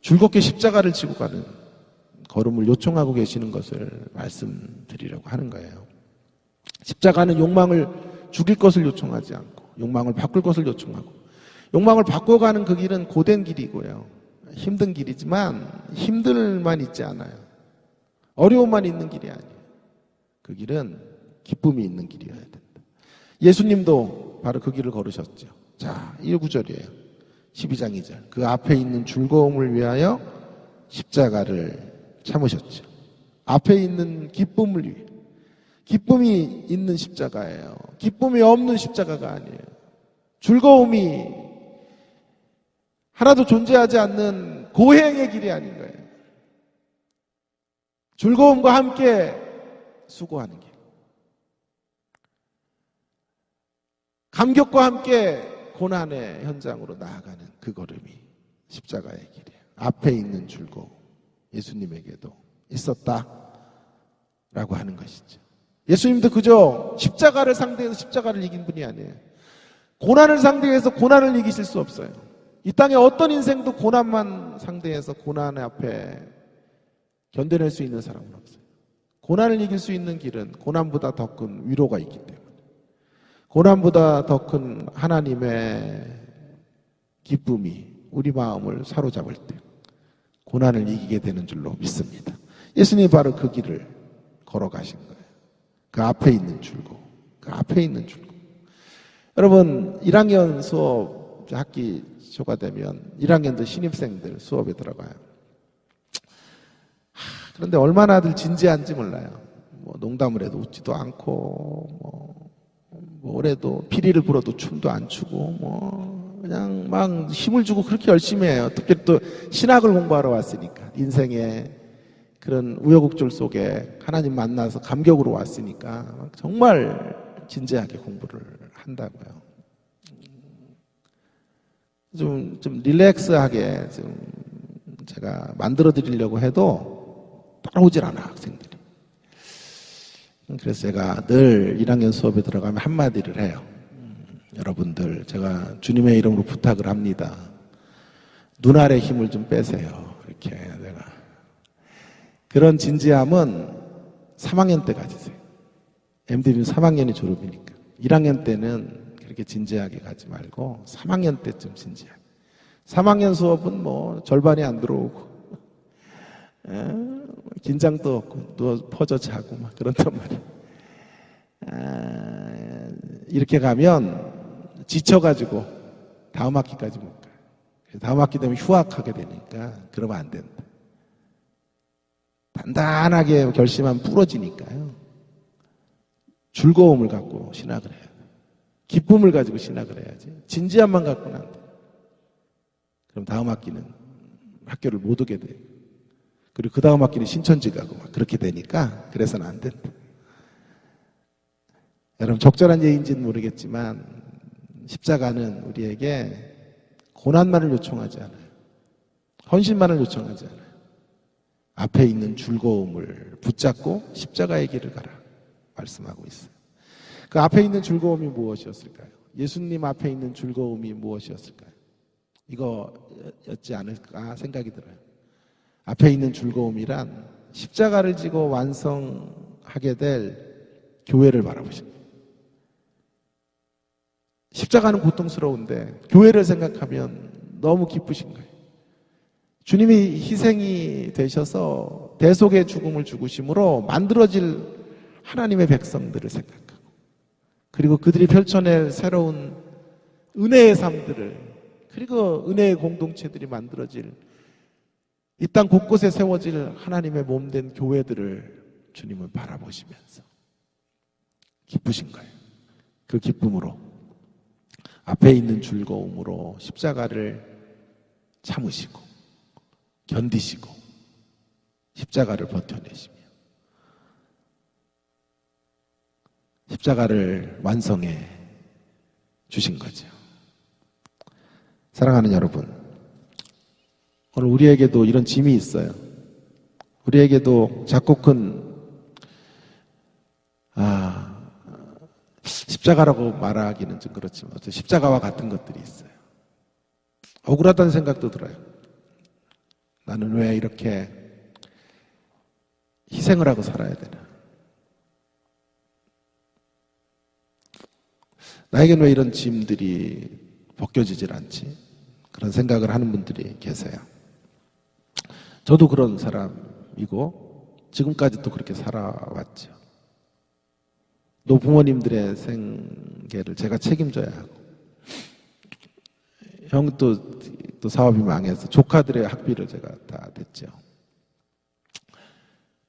즐겁게 십자가를 지고 가는 걸음을 요청하고 계시는 것을 말씀드리려고 하는 거예요. 십자가는 욕망을 죽일 것을 요청하지 않고 욕망을 바꿀 것을 요청하고, 욕망을 바꿔가는 그 길은 고된 길이고요. 힘든 길이지만 힘들만 있지 않아요. 어려움만 있는 길이 아니에요. 그 길은 기쁨이 있는 길이어야 된다. 예수님도 바로 그 길을 걸으셨죠. 자, 1구절이에요. 12장 2절. 그 앞에 있는 즐거움을 위하여 십자가를 참으셨죠. 앞에 있는 기쁨을 위해. 기쁨이 있는 십자가예요. 기쁨이 없는 십자가가 아니에요. 즐거움이 하나도 존재하지 않는 고행의 길이 아닌 거예요. 즐거움과 함께 수고하는 길. 감격과 함께 고난의 현장으로 나아가는 그 걸음이 십자가의 길이에요. 앞에 있는 즐거움, 예수님에게도 있었다라고 하는 것이죠. 예수님도 그저 십자가를 상대해서 십자가를 이긴 분이 아니에요. 고난을 상대해서 고난을 이기실 수 없어요. 이 땅의 어떤 인생도 고난만 상대해서 고난 앞에 견뎌낼 수 있는 사람은 없어요. 고난을 이길 수 있는 길은 고난보다 더 큰 위로가 있기 때문에, 고난보다 더 큰 하나님의 기쁨이 우리 마음을 사로잡을 때 고난을 이기게 되는 줄로 믿습니다. 예수님이 바로 그 길을 걸어가신 거예요. 그 앞에 있는 즐거움, 그 앞에 있는 즐거움. 여러분, 1학년 수업 학기 초가 되면 1학년도 신입생들 수업에 들어가요. 그런데 얼마나들 진지한지 몰라요. 뭐 농담을 해도 웃지도 않고, 뭐 올해도 피리를 불어도 춤도 안 추고, 그냥 막 힘을 주고 그렇게 열심히 해요. 특별히 또 신학을 공부하러 왔으니까, 인생의 그런 우여곡절 속에 하나님 만나서 감격으로 왔으니까 정말 진지하게 공부를 한다고요. 좀 릴렉스하게 좀 제가 만들어 드리려고 해도 따라오질 않아, 학생들이. 그래서 제가 늘 1학년 수업에 들어가면 한마디를 해요. 여러분들, 제가 주님의 이름으로 부탁을 합니다. 눈알의 힘을 좀 빼세요. 이렇게 내가. 그런 진지함은 3학년 때 가지세요. MDB는 3학년이 졸업이니까. 1학년 때는 그렇게 진지하게 가지 말고 3학년 때쯤 진지하게. 3학년 수업은 뭐 절반이 안 들어오고, 긴장도 없고, 누워 퍼져 자고 막 그런단 말이에요. 이렇게 가면 지쳐가지고 다음 학기까지 못 가요. 다음 학기 되면 휴학하게 되니까 그러면 안 된다. 단단하게 결심하면 부러지니까요. 즐거움을 갖고 신학을 해야 돼. 기쁨을 가지고 신학을 해야지. 진지함만 갖고는 안 돼. 그럼 다음 학기는 학교를 못 오게 돼. 그리고 그 다음 학기는 신천지 가고 막 그렇게 되니까 그래서는 안 된다. 여러분 적절한 예인지는 모르겠지만 십자가는 우리에게 고난만을 요청하지 않아요. 헌신만을 요청하지 않아요. 앞에 있는 즐거움을 붙잡고 십자가의 길을 가라 말씀하고 있어요. 그 앞에 있는 즐거움이 무엇이었을까요? 예수님 앞에 있는 즐거움이 무엇이었을까요? 이거였지 않을까 생각이 들어요. 앞에 있는 즐거움이란 십자가를 지고 완성하게 될 교회를 바라보십니다. 십자가는 고통스러운데 교회를 생각하면 너무 기쁘신 거예요. 주님이 희생이 되셔서 대속의 죽음을 죽으심으로 만들어질 하나님의 백성들을 생각하고 그리고 그들이 펼쳐낼 새로운 은혜의 삶들을 그리고 은혜의 공동체들이 만들어질 이 땅 곳곳에 세워질 하나님의 몸된 교회들을 주님은 바라보시면서 기쁘신 거예요. 그 기쁨으로 앞에 있는 즐거움으로 십자가를 참으시고 견디시고 십자가를 버텨내시며 십자가를 완성해 주신 거죠. 사랑하는 여러분, 오늘 우리에게도 이런 짐이 있어요. 우리에게도 작고 큰 십자가라고 말하기는 좀 그렇지만 십자가와 같은 것들이 있어요. 억울하다는 생각도 들어요. 나는 왜 이렇게 희생을 하고 살아야 되나? 나에게는 왜 이런 짐들이 벗겨지질 않지? 그런 생각을 하는 분들이 계세요. 저도 그런 사람이고 지금까지도 그렇게 살아왔죠. 또 부모님들의 생계를 제가 책임져야 하고 형 또 사업이 망해서 조카들의 학비를 제가 다 댔죠.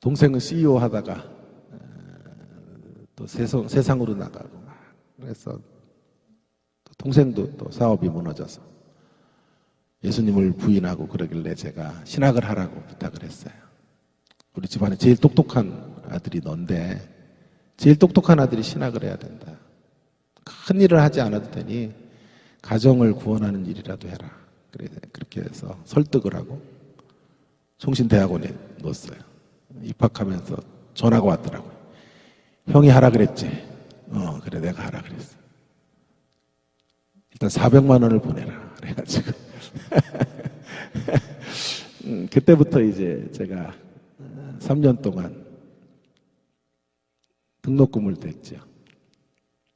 동생은 CEO 하다가 또 세상으로 나가고 그래서 동생도 또 사업이 무너져서 예수님을 부인하고 그러길래 제가 신학을 하라고 부탁을 했어요. 우리 집안에 제일 똑똑한 아들이 넌데 제일 똑똑한 아들이 신학을 해야 된다. 큰 일을 하지 않아도 되니 가정을 구원하는 일이라도 해라. 그렇게 해서 설득을 하고 성신대학원에 넣었어요. 입학하면서 전화가 왔더라고요. 형이 하라 그랬지? 그래 내가 하라 그랬어. 일단 400만 원을 보내라. 그래가지고 그때부터 이제 제가 3년 동안 등록금을 댔죠.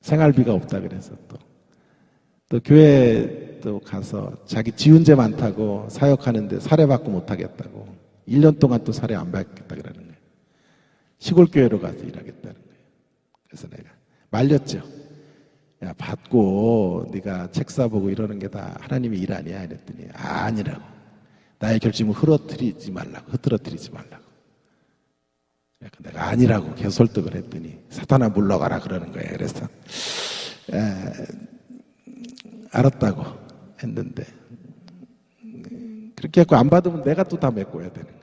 생활비가 없다 그래서 또 교회도 가서 자기 지은죄 많다고 사역하는데 사례받고 못하겠다고 1년 동안 또 사례 안 받겠다 그러는 거예요. 시골 교회로 가서 일하겠다는 거예요. 그래서 내가 말렸죠. 야 받고 네가 책 사보고 이러는 게 다 하나님의 일 아니야 이랬더니 아니라고. 나의 결심을 흐트러뜨리지 말라고. 내가 아니라고 계속 설득을 했더니 사탄아 물러가라 그러는 거예요. 그래서 알았다고 했는데 그렇게 해서 안 받으면 내가 또 다 메꿔야 되는 거예요.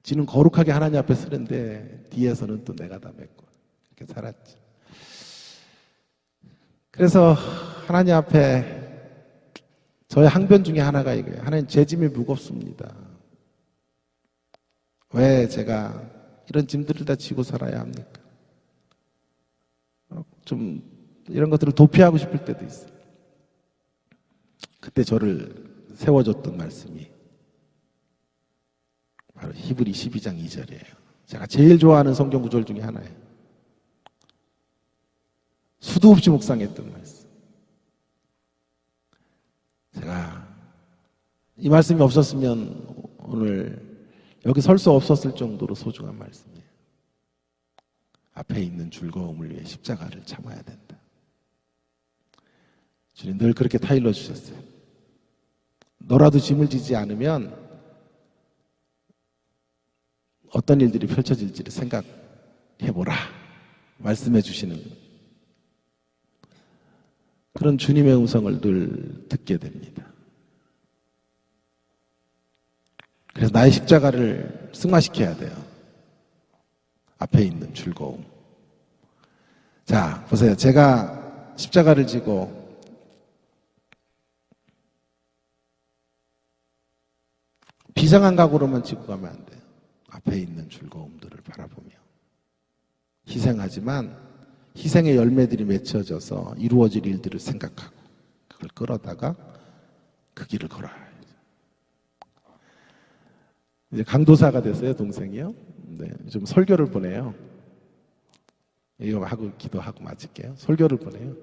지는 거룩하게 하나님 앞에 서는데 뒤에서는 또 내가 다 메꿔 이렇게 살았죠. 그래서 하나님 앞에 저의 항변 중에 하나가 이거예요. 하나님 제 짐이 무겁습니다. 왜 제가 이런 짐들을 다 지고 살아야 합니까? 좀 이런 것들을 도피하고 싶을 때도 있어요. 그때 저를 세워줬던 말씀이 바로 히브리 12장 2절이에요. 제가 제일 좋아하는 성경 구절 중에 하나예요. 수도 없이 묵상했던 말씀. 제가 이 말씀이 없었으면 오늘 여기 설 수 없었을 정도로 소중한 말씀이에요. 앞에 있는 즐거움을 위해 십자가를 참아야 된다. 주님 늘 그렇게 타일러 주셨어요. 너라도 짐을 지지 않으면 어떤 일들이 펼쳐질지를 생각해보라 말씀해 주시는 그런 주님의 음성을 늘 듣게 됩니다. 그래서 나의 십자가를 승화시켜야 돼요. 앞에 있는 즐거움. 자, 보세요. 제가 십자가를 지고 비장한 각오로만 지고 가면 안 돼요. 앞에 있는 즐거움들을 바라보며 희생하지만 희생의 열매들이 맺혀져서 이루어질 일들을 생각하고 그걸 끌어다가 그 길을 걸어야 이제 강도사가 됐어요, 동생이요. 네, 좀 설교를 보내요. 이거 하고 기도하고 마칠게요. 설교를 보내요.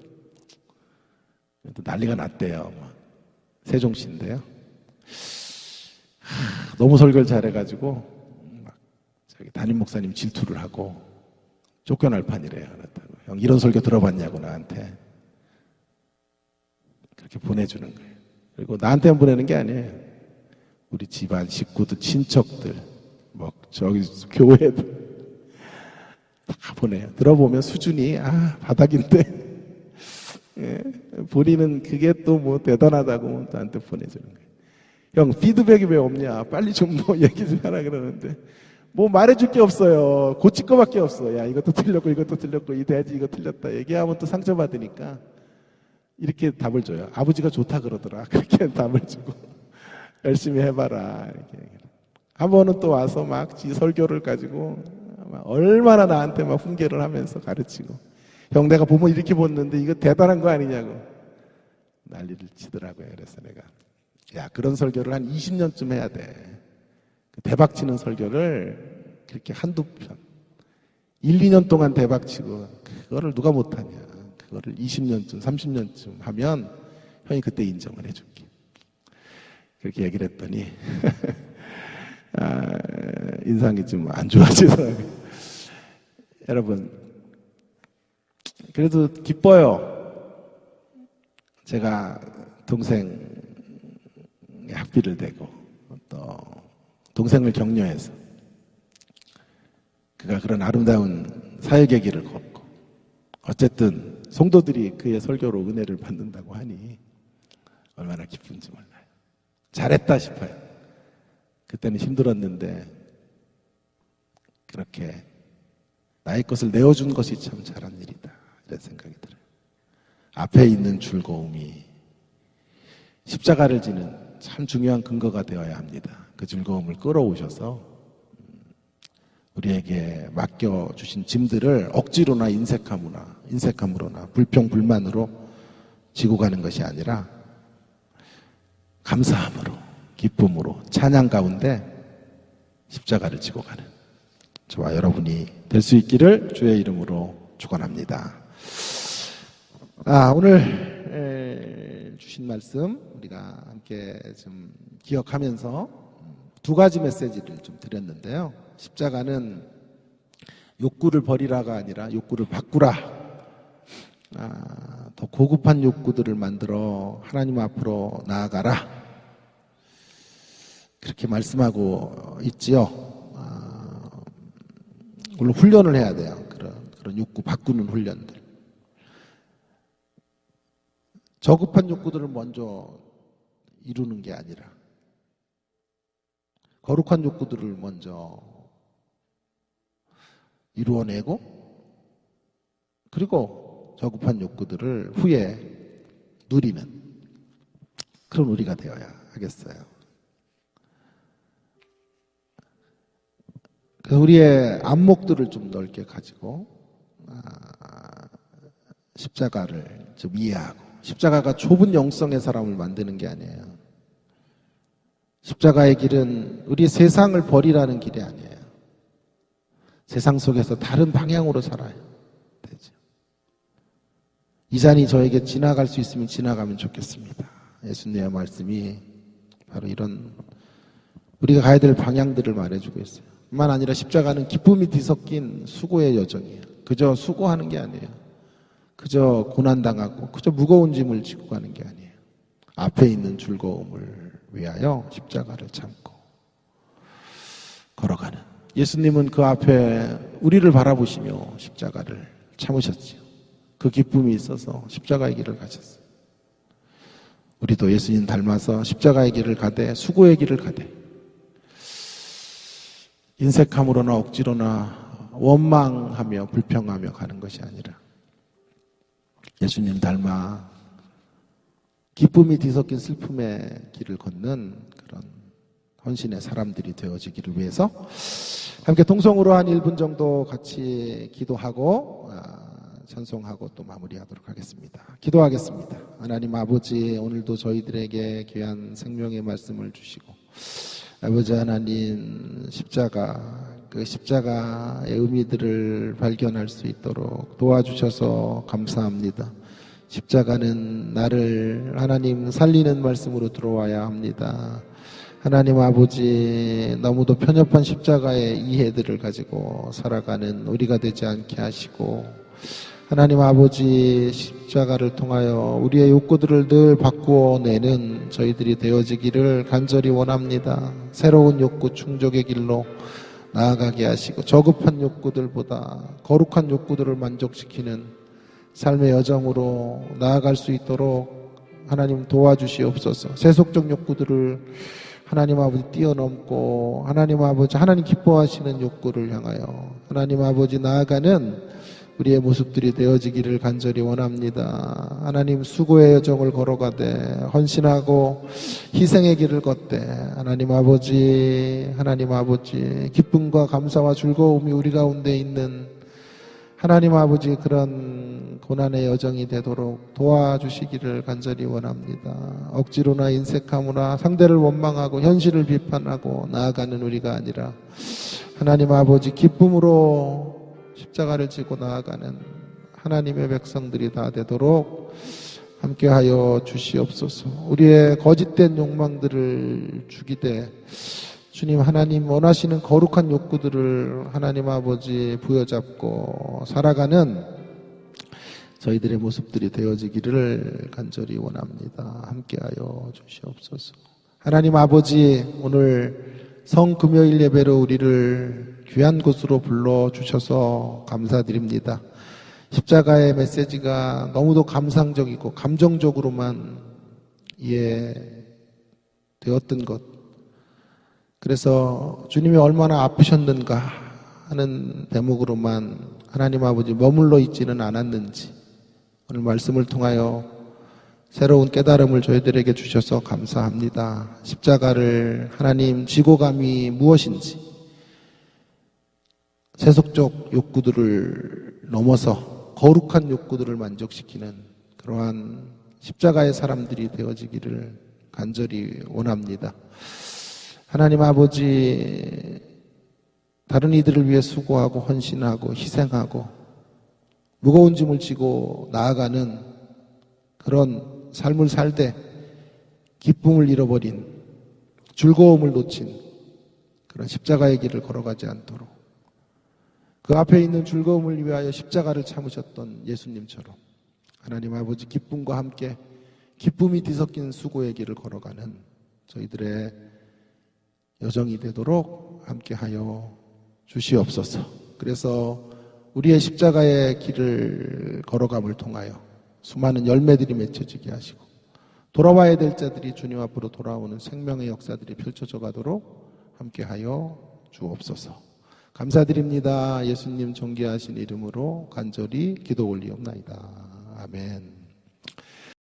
난리가 났대요. 세종시인데요. 너무 설교를 잘해가지고 막 저기 담임 목사님 질투를 하고 쫓겨날 판이래요. 그렇다고. 형 이런 설교 들어봤냐고 나한테 그렇게 보내주는 거예요. 그리고 나한테만 보내는 게 아니에요. 우리 집안 식구들, 친척들, 뭐 저기 교회들 다 보내요. 들어보면 수준이 바닥인데 예, 본인은 그게 또 뭐 대단하다고 나한테 보내주는 거예요. 형 피드백이 왜 없냐? 빨리 좀 뭐 얘기 좀 하라 그러는데 뭐 말해줄 게 없어요. 고칠 거밖에 없어. 야 이것도 틀렸고 이것도 틀렸고 이 돼지 이거 틀렸다. 얘기하면 또 상처받으니까 이렇게 답을 줘요. 아버지가 좋다 그러더라. 그렇게 답을 주고 열심히 해봐라. 이렇게. 한 번은 또 와서 막 지 설교를 가지고 얼마나 나한테 막 훈계를 하면서 가르치고 형 내가 보면 이렇게 봤는데 이거 대단한 거 아니냐고 난리를 치더라고요. 그래서 내가 야 그런 설교를 한 20년쯤 해야 돼. 대박치는 설교를 그렇게 한두 편 1, 2년 동안 대박치고 그거를 누가 못하냐. 그거를 20년쯤 30년쯤 하면 형이 그때 인정을 해줄게. 그렇게 얘기를 했더니 인상이 좀 안 좋아지더라고요. 여러분 그래도 기뻐요. 제가 동생의 학비를 대고 또 동생을 격려해서 그가 그런 아름다운 사역의 길을 걷고 어쨌든 성도들이 그의 설교로 은혜를 받는다고 하니 얼마나 기쁜지 몰라요. 잘했다 싶어요. 그때는 힘들었는데 그렇게 나의 것을 내어준 것이 참 잘한 일이다. 이런 생각이 들어요. 앞에 있는 즐거움이 십자가를 지는 참 중요한 근거가 되어야 합니다. 그 즐거움을 끌어오셔서 우리에게 맡겨주신 짐들을 억지로나 인색함으로나 불평불만으로 지고 가는 것이 아니라 감사함으로, 기쁨으로, 찬양 가운데 십자가를 지고 가는 저와 여러분이 될 수 있기를 주의 이름으로 축원합니다. 오늘 주신 말씀 우리가 함께 좀 기억하면서 두 가지 메시지를 좀 드렸는데요. 십자가는 욕구를 버리라가 아니라 욕구를 바꾸라. 더 고급한 욕구들을 만들어 하나님 앞으로 나아가라. 그렇게 말씀하고 있지요. 물론 훈련을 해야 돼요. 그런 욕구 바꾸는 훈련들. 저급한 욕구들을 먼저 이루는 게 아니라 거룩한 욕구들을 먼저 이루어내고 그리고 저급한 욕구들을 후에 누리는 그런 우리가 되어야 하겠어요. 그래서 우리의 안목들을 좀 넓게 가지고 십자가를 좀 이해하고 십자가가 좁은 영성의 사람을 만드는 게 아니에요. 십자가의 길은 우리 세상을 버리라는 길이 아니에요. 세상 속에서 다른 방향으로 살아야 되죠. 이 잔이 저에게 지나갈 수 있으면 지나가면 좋겠습니다. 예수님의 말씀이 바로 이런 우리가 가야 될 방향들을 말해주고 있어요. 뿐만 아니라 십자가는 기쁨이 뒤섞인 수고의 여정이에요. 그저 수고하는 게 아니에요. 그저 고난당하고 그저 무거운 짐을 지고 가는 게 아니에요. 앞에 있는 즐거움을 위하여 십자가를 참고 걸어가는 예수님은 그 앞에 우리를 바라보시며 십자가를 참으셨지요. 그 기쁨이 있어서 십자가의 길을 가셨어요. 우리도 예수님 닮아서 십자가의 길을 가되 수고의 길을 가되 인색함으로나 억지로나 원망하며 불평하며 가는 것이 아니라 예수님 닮아 기쁨이 뒤섞인 슬픔의 길을 걷는 그런 헌신의 사람들이 되어지기를 위해서 함께 통성으로 한 1분 정도 같이 기도하고 찬송하고 또 마무리하도록 하겠습니다. 기도하겠습니다. 하나님 아버지, 오늘도 저희들에게 귀한 생명의 말씀을 주시고 아버지 하나님, 그 십자가의 의미들을 발견할 수 있도록 도와주셔서 감사합니다. 십자가는 나를 하나님 살리는 말씀으로 들어와야 합니다. 하나님 아버지, 너무도 편협한 십자가의 이해들을 가지고 살아가는 우리가 되지 않게 하시고, 하나님 아버지, 십자가를 통하여 우리의 욕구들을 늘 바꾸어내는 저희들이 되어지기를 간절히 원합니다. 새로운 욕구 충족의 길로 나아가게 하시고 저급한 욕구들보다 거룩한 욕구들을 만족시키는 삶의 여정으로 나아갈 수 있도록 하나님 도와주시옵소서. 세속적 욕구들을 하나님 아버지 뛰어넘고 하나님 아버지, 하나님 기뻐하시는 욕구를 향하여 하나님 아버지 나아가는 우리의 모습들이 되어지기를 간절히 원합니다. 하나님, 수고의 여정을 걸어가되 헌신하고 희생의 길을 걷되 하나님 아버지 기쁨과 감사와 즐거움이 우리 가운데 있는 하나님 아버지 그런 고난의 여정이 되도록 도와주시기를 간절히 원합니다. 억지로나 인색함으로나 상대를 원망하고 현실을 비판하고 나아가는 우리가 아니라 하나님 아버지 기쁨으로 십자가를 지고 나아가는 하나님의 백성들이 다 되도록 함께하여 주시옵소서. 우리의 거짓된 욕망들을 죽이되 주님, 하나님 원하시는 거룩한 욕구들을 하나님 아버지 부여잡고 살아가는 저희들의 모습들이 되어지기를 간절히 원합니다. 함께하여 주시옵소서. 하나님 아버지, 오늘 성금요일 예배로 우리를 귀한 곳으로 불러주셔서 감사드립니다. 십자가의 메시지가 너무도 감상적이고 감정적으로만 이해되었던 것, 그래서 주님이 얼마나 아프셨는가 하는 대목으로만 하나님 아버지 머물러 있지는 않았는지 오늘 말씀을 통하여 새로운 깨달음을 저희들에게 주셔서 감사합니다. 십자가를 하나님 지고 감이 무엇인지 세속적 욕구들을 넘어서 거룩한 욕구들을 만족시키는 그러한 십자가의 사람들이 되어지기를 간절히 원합니다. 하나님 아버지, 다른 이들을 위해 수고하고 헌신하고 희생하고 무거운 짐을 지고 나아가는 그런 삶을 살되 기쁨을 잃어버린, 즐거움을 놓친 그런 십자가의 길을 걸어가지 않도록 그 앞에 있는 즐거움을 위하여 십자가를 참으셨던 예수님처럼 하나님 아버지 기쁨과 함께 기쁨이 뒤섞인 수고의 길을 걸어가는 저희들의 여정이 되도록 함께하여 주시옵소서. 그래서 우리의 십자가의 길을 걸어감을 통하여 수많은 열매들이 맺혀지게 하시고 돌아와야 될 자들이 주님 앞으로 돌아오는 생명의 역사들이 펼쳐져 가도록 함께하여 주옵소서. 감사드립니다. 예수님 존귀하신 이름으로 간절히 기도 올리옵나이다. 아멘.